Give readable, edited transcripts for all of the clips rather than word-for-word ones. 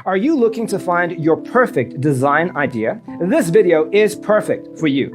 Are you looking to find your perfect design idea? This video is perfect for you.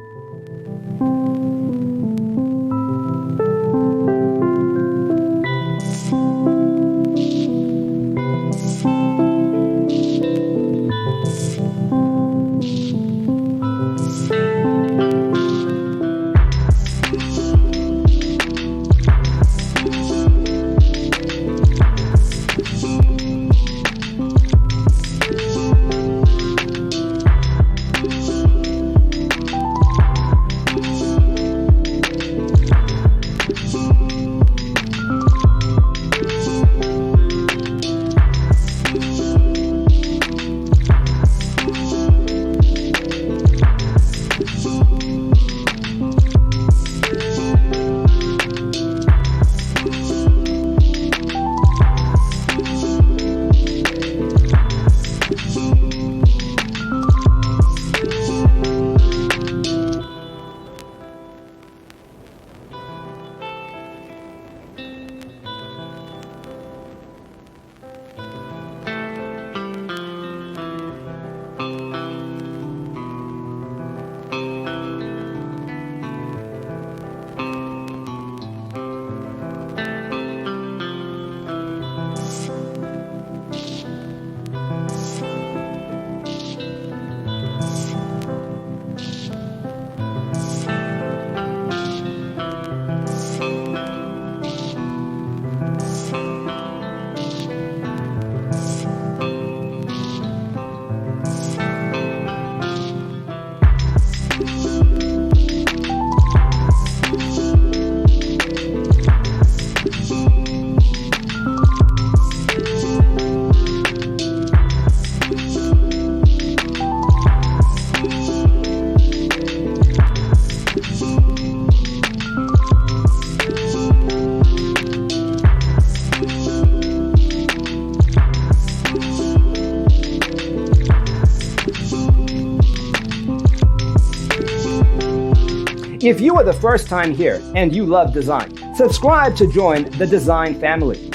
If you are the first time here and you love design, subscribe to join the design family.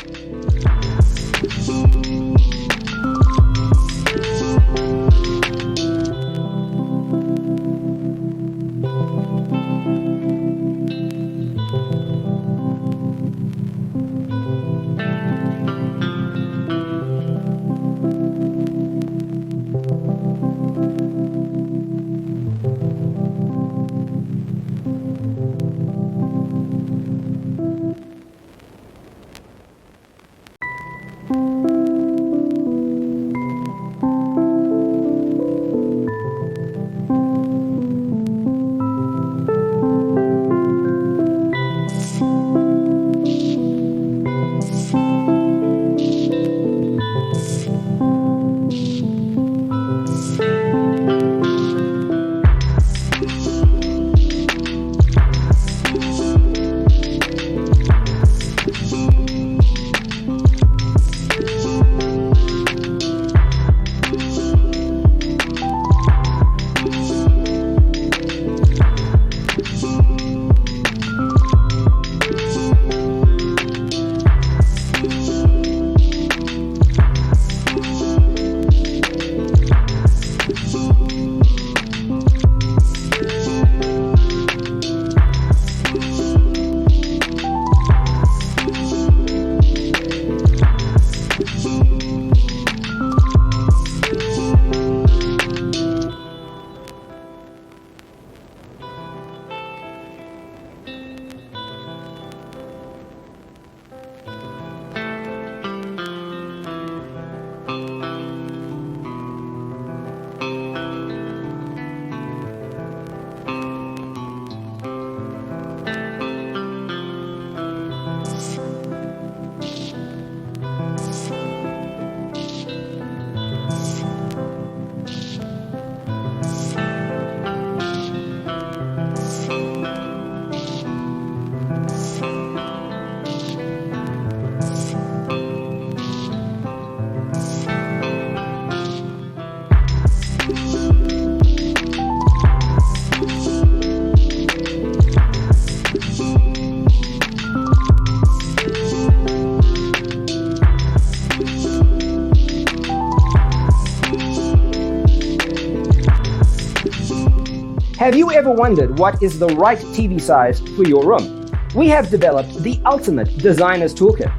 Have you ever wondered what is the right TV size for your room? We have developed the ultimate designer's toolkit.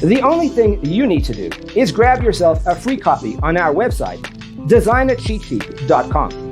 The only thing you need to do is grab yourself a free copy on our website, designercheatsheet.com.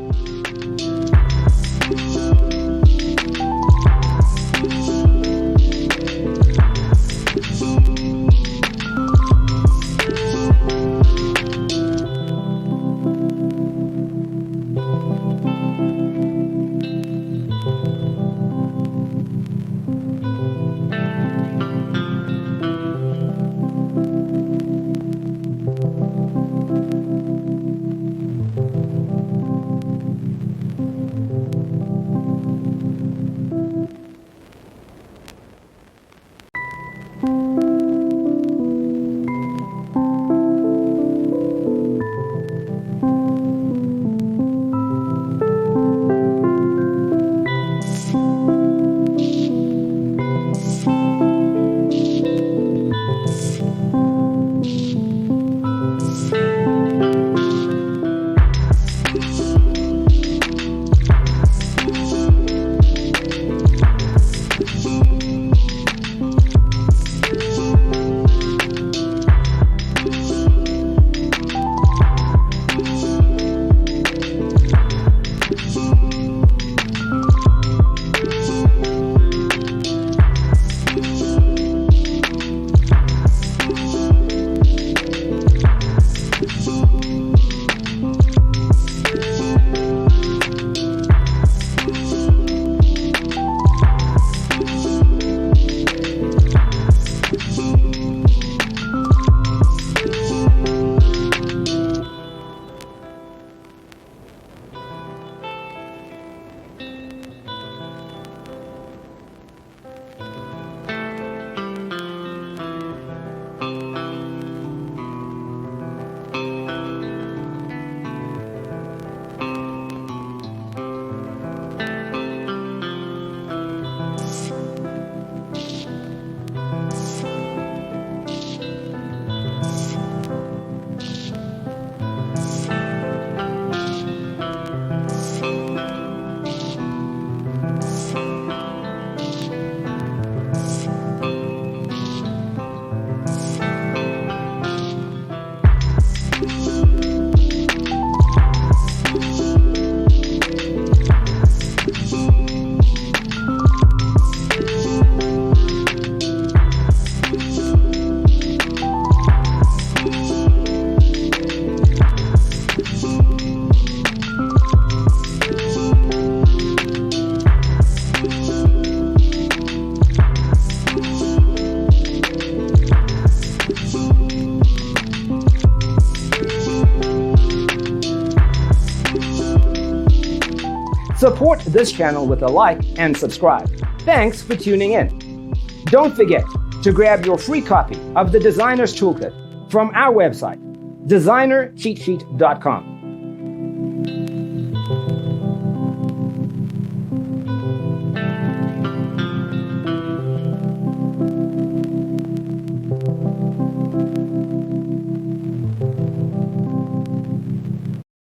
Support this channel with a like and subscribe. Thanks for tuning in. Don't forget to grab your free copy of the Designer's Toolkit from our website, designercheatsheet.com.